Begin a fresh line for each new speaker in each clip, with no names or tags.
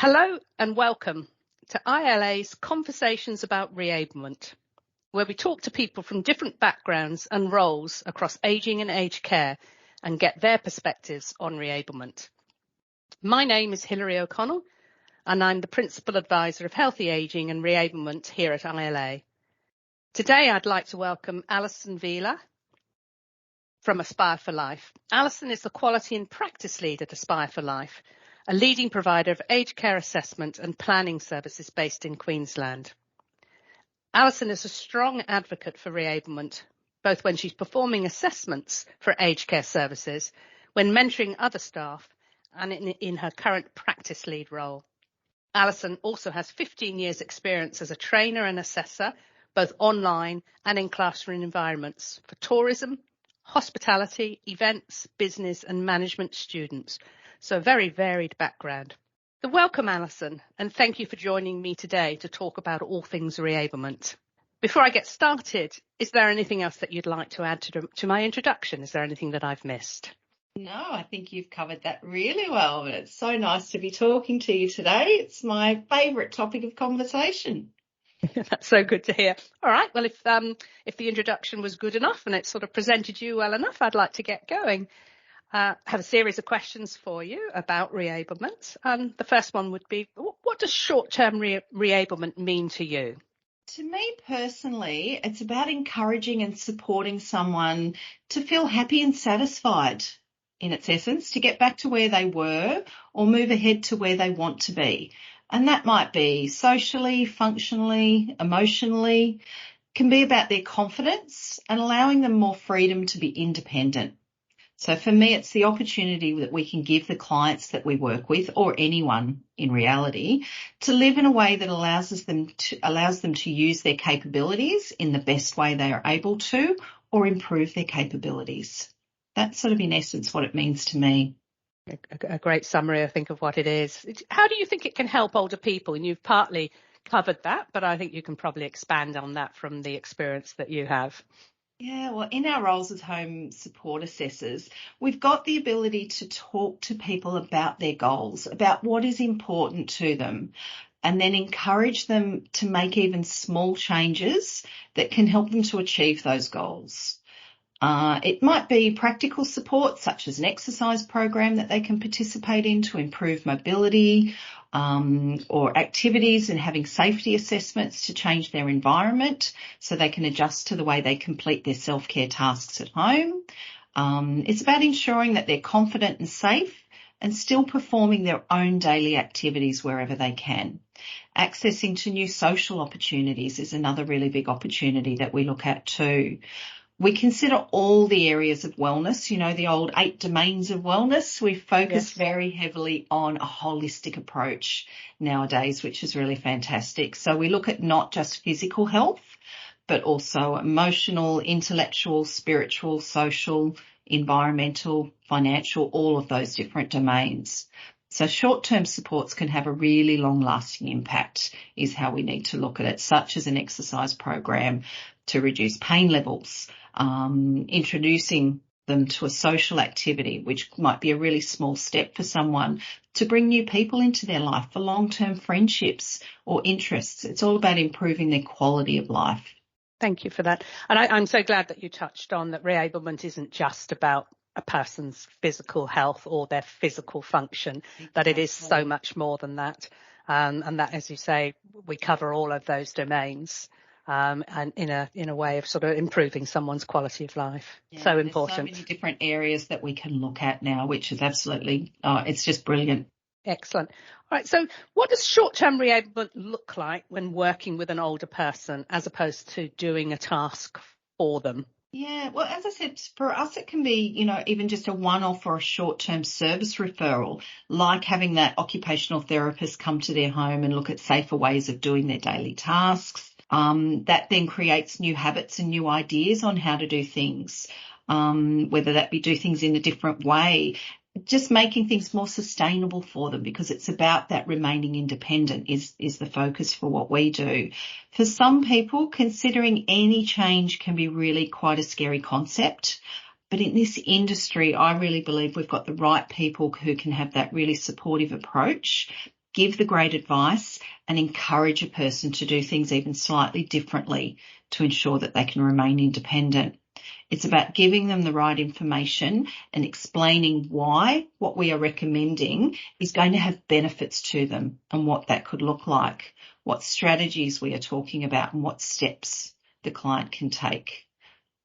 Hello and welcome to ILA's Conversations about Reablement, where we talk to people from different backgrounds and roles across ageing and aged care and get their perspectives on reablement. My name is Hilary O'Connell and I'm the Principal Advisor of Healthy Ageing and Reablement here at ILA. Today I'd like to welcome Alison Vella from Aspire for Life. Alison is the Quality and Practice Lead at Aspire for Life, a leading provider of aged care assessment and planning services based in Queensland. Alison is a strong advocate for reablement, both when she's performing assessments for aged care services, when mentoring other staff, and in her current practice lead role. Alison also has 15 years experience as a trainer and assessor, both online and in classroom environments for tourism, hospitality, events, business and management students. So a very varied background. So welcome, Alison, and thank you for joining me today to talk about all things reablement. Before I get started, is there anything else that you'd like to add to my introduction? Is there anything that I've missed?
No, I think you've covered that really well. And it's so nice to be talking to you today. It's my favourite topic of conversation.
That's so good to hear. All right. Well, if the introduction was good enough and it sort of presented you well enough, I'd like to get going. I have a series of questions for you about reablement. And the first one would be, what does short-term reablement mean to you?
To me personally, it's about encouraging and supporting someone to feel happy and satisfied in its essence, to get back to where they were or move ahead to where they want to be. And that might be socially, functionally, emotionally, can be about their confidence and allowing them more freedom to be independent. So for me, it's the opportunity that we can give the clients that we work with, or anyone in reality, to live in a way that allows them to use their capabilities in the best way they are able to, or improve their capabilities. That's sort of in essence what it means to me.
A great summary, I think, of what it is. How do you think it can help older people? And you've partly covered that, but I think you can probably expand on that from the experience that you have.
Yeah, well, in our roles as home support assessors, we've got the ability to talk to people about their goals, about what is important to them, and then encourage them to make even small changes that can help them to achieve those goals. It might be practical support, such as an exercise program that they can participate in to improve mobility, or activities and having safety assessments to change their environment so they can adjust to the way they complete their self-care tasks at home. It's about ensuring that they're confident and safe and still performing their own daily activities wherever they can. Accessing to new social opportunities is another really big opportunity that we look at too. We consider all the areas of wellness, the old 8 domains of wellness. We focus very heavily on a holistic approach nowadays, which is really fantastic. So we look at not just physical health, but also emotional, intellectual, spiritual, social, environmental, financial, all of those different domains. So short-term supports can have a really long-lasting impact is how we need to look at it, such as an exercise program to reduce pain levels, introducing them to a social activity, which might be a really small step for someone to bring new people into their life for long-term friendships or interests. It's all about improving their quality of life.
Thank you for that. And I'm so glad that you touched on that reablement isn't just about a person's physical health or their physical function, that it is so much more than that. And that, as you say, we cover all of those domains. And in a way of sort of improving someone's quality of life. Yeah, so important.
There's so many different areas that we can look at now, which is absolutely, it's just brilliant.
Excellent. All right. So what does short-term reablement look like when working with an older person as opposed to doing a task for them?
Yeah, well, as I said, for us, it can be, even just a one-off or a short-term service referral, like having that occupational therapist come to their home and look at safer ways of doing their daily tasks. That then creates new habits and new ideas on how to do things, whether that be do things in a different way, just making things more sustainable for them, because it's about that remaining independent is the focus for what we do. For some people, considering any change can be really quite a scary concept. But in this industry, I really believe we've got the right people who can have that really supportive approach give the great advice and encourage a person to do things even slightly differently to ensure that they can remain independent. It's about giving them the right information and explaining why what we are recommending is going to have benefits to them and what that could look like, what strategies we are talking about and what steps the client can take.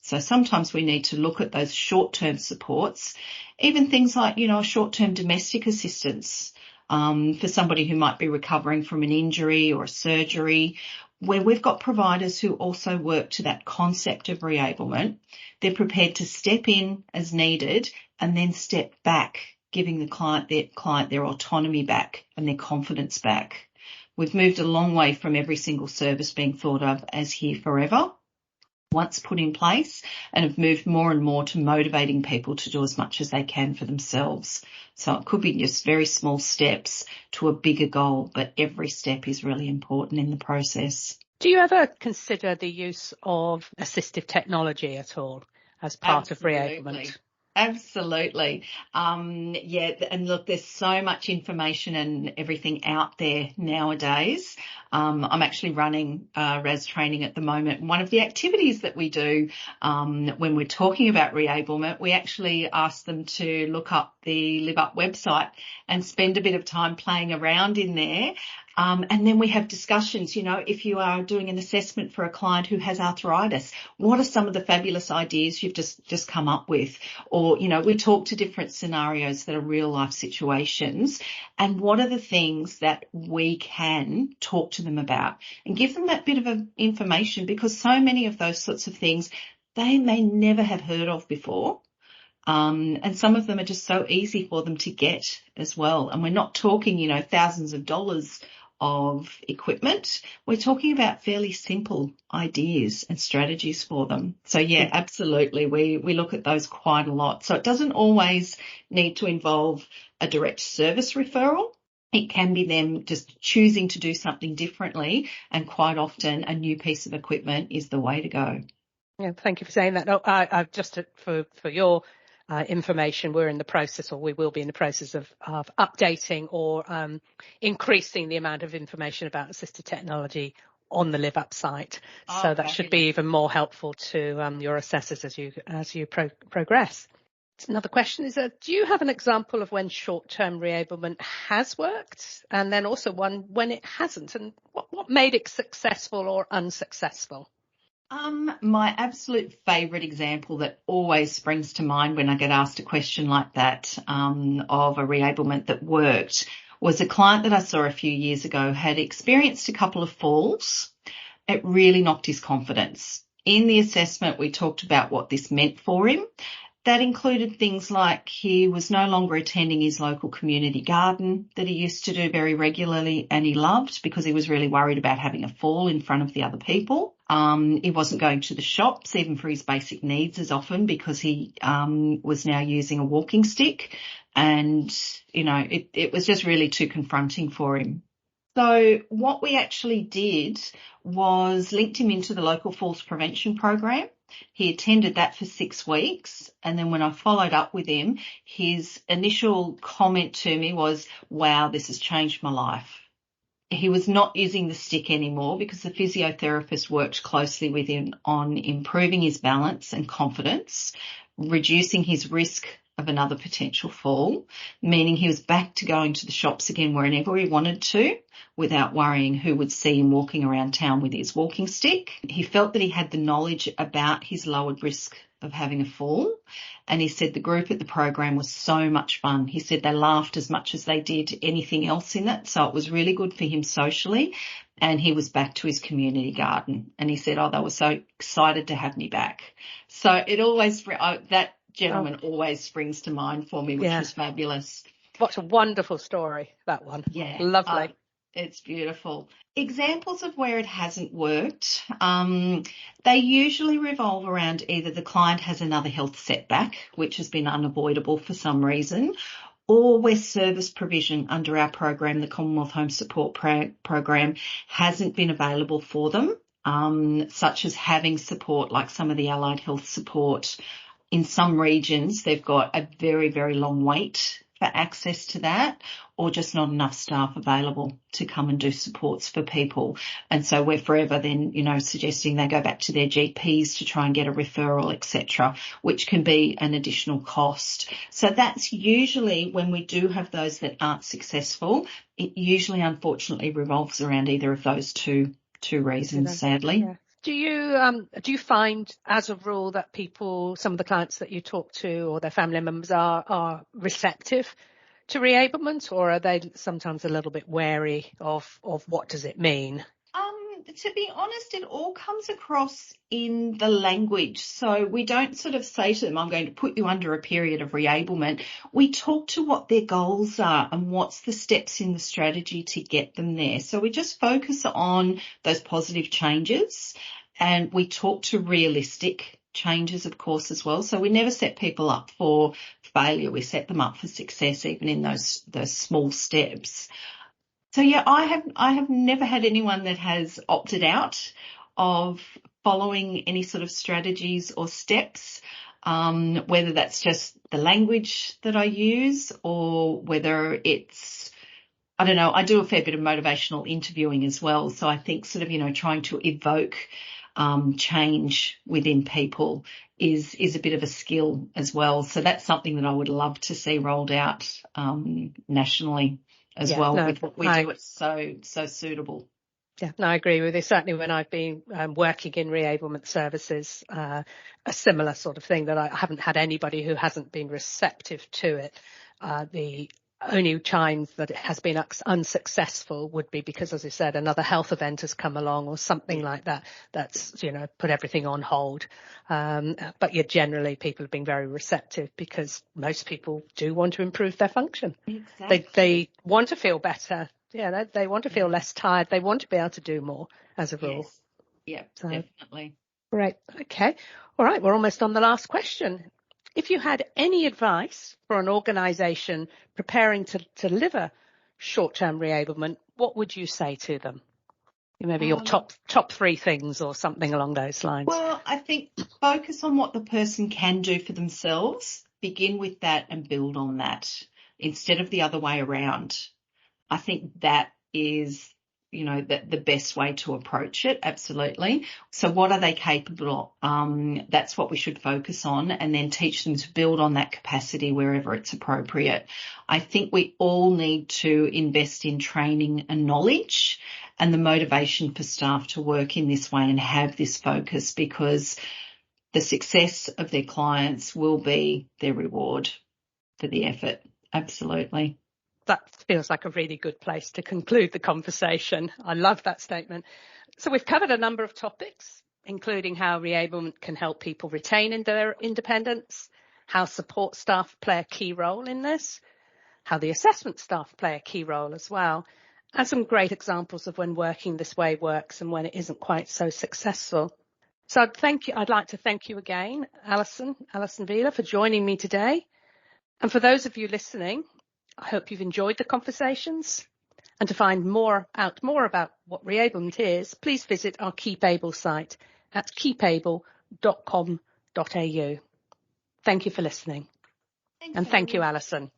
So sometimes we need to look at those short-term supports, even things like, a short-term domestic assistance for somebody who might be recovering from an injury or a surgery, where we've got providers who also work to that concept of reablement. They're prepared to step in as needed and then step back, giving the client their autonomy back and their confidence back. We've moved a long way from every single service being thought of as here forever, once put in place, and have moved more and more to motivating people to do as much as they can for themselves. So it could be just very small steps to a bigger goal, but every step is really important in the process.
Do you ever consider the use of assistive technology at all as part of reablement?
Absolutely. And look, there's so much information and everything out there nowadays. I'm actually running RAS training at the moment. One of the activities that we do when we're talking about reablement, we actually ask them to look up the Live Up website and spend a bit of time playing around in there. And then we have discussions, if you are doing an assessment for a client who has arthritis, what are some of the fabulous ideas you've just come up with? Or, we talk to different scenarios that are real life situations, and what are the things that we can talk to them about and give them that bit of information, because so many of those sorts of things they may never have heard of before. And some of them are just so easy for them to get as well. And we're not talking, thousands of dollars of equipment. We're talking about fairly simple ideas and strategies for them. So yeah, absolutely. We look at those quite a lot. So it doesn't always need to involve a direct service referral. It can be them just choosing to do something differently, and quite often a new piece of equipment is the way to go.
Yeah, thank you for saying that. No, I've just for your information, we're in the process, or we will be in the process of updating or increasing the amount of information about assistive technology on the Live Up site. So that should be even more helpful to your assessors as you progress. Another question is, do you have an example of when short-term reablement has worked, and then also one when it hasn't, and what made it successful or unsuccessful?
My absolute favourite example that always springs to mind when I get asked a question like that of a reablement that worked was a client that I saw a few years ago had experienced a couple of falls. It really knocked his confidence. In the assessment, we talked about what this meant for him. That included things like he was no longer attending his local community garden that he used to do very regularly and he loved, because he was really worried about having a fall in front of the other people. He wasn't going to the shops even for his basic needs as often, because he was now using a walking stick, and it was just really too confronting for him. So what we actually did was linked him into the local falls prevention program. He attended that for 6 weeks, and then when I followed up with him, his initial comment to me was, "Wow, this has changed my life." He was not using the stick anymore because the physiotherapist worked closely with him on improving his balance and confidence, reducing his risk of another potential fall, meaning he was back to going to the shops again whenever he wanted to, without worrying who would see him walking around town with his walking stick. He felt that he had the knowledge about his lowered risk of having a fall, and he said the group at the program was so much fun. He said they laughed as much as they did anything else in it, so it was really good for him socially, and he was back to his community garden, and he said, they were so excited to have me back. So it always, that gentleman always springs to mind for me, which was fabulous.
What a wonderful story, that one.
Yeah.
Lovely.
It's beautiful. Examples of where it hasn't worked, they usually revolve around either the client has another health setback, which has been unavoidable for some reason, or where service provision under our program, the Commonwealth Home Support Program, hasn't been available for them, such as having support like some of the allied health support. In some regions, they've got a very, very long wait for access to that, or just not enough staff available to come and do supports for people. And so we're forever then, suggesting they go back to their GPs to try and get a referral, etc., which can be an additional cost. So that's usually when we do have those that aren't successful, it usually unfortunately revolves around either of those two reasons, sadly.
Yeah. Do you find as a rule that some of the clients that you talk to or their family members are receptive to reablement, or are they sometimes a little bit wary of what does it mean?
To be honest, it all comes across in the language. So we don't sort of say to them, I'm going to put you under a period of reablement. We talk to what their goals are and what's the steps in the strategy to get them there. So we just focus on those positive changes, and we talk to realistic changes, of course, as well. So we never set people up for failure. We set them up for success, even in those small steps. So yeah, I have never had anyone that has opted out of following any sort of strategies or steps, whether that's just the language that I use or whether it's, I don't know, I do a fair bit of motivational interviewing as well. So I think sort of, trying to evoke change within people is a bit of a skill as well. So that's something that I would love to see rolled out nationally as well. With what we do, it's so suitable.
Yeah, no, I agree with you. Certainly when I've been working in reablement services, a similar sort of thing, that I haven't had anybody who hasn't been receptive to it. The only times that it has been unsuccessful would be because, as I said, another health event has come along or something like that, that's, put everything on hold. But generally people have been very receptive because most people do want to improve their function.
Exactly.
They want to feel better. Yeah, they want to feel less tired. They want to be able to do more as a rule.
Yes. Yeah, definitely.
Great. Okay. All right. We're almost on the last question. If you had any advice for an organisation preparing to deliver short-term reablement, what would you say to them? Maybe your top 3 things or something along those lines.
Well, I think focus on what the person can do for themselves. Begin with that and build on that instead of the other way around. I think that is, the best way to approach it. Absolutely. So what are they capable of? That's what we should focus on, and then teach them to build on that capacity wherever it's appropriate. I think we all need to invest in training and knowledge and the motivation for staff to work in this way and have this focus, because the success of their clients will be their reward for the effort. Absolutely.
That feels like a really good place to conclude the conversation. I love that statement. So we've covered a number of topics, including how reablement can help people retain their independence, how support staff play a key role in this, how the assessment staff play a key role as well, and some great examples of when working this way works and when it isn't quite so successful. So I'd like to thank you again, Alison Vella, for joining me today. And for those of you listening, I hope you've enjoyed the conversations. And to find out more about what reablement is, please visit our Keep Able site at keepable.com.au. Thank you for listening.
Thanks,
and thank you, Alison.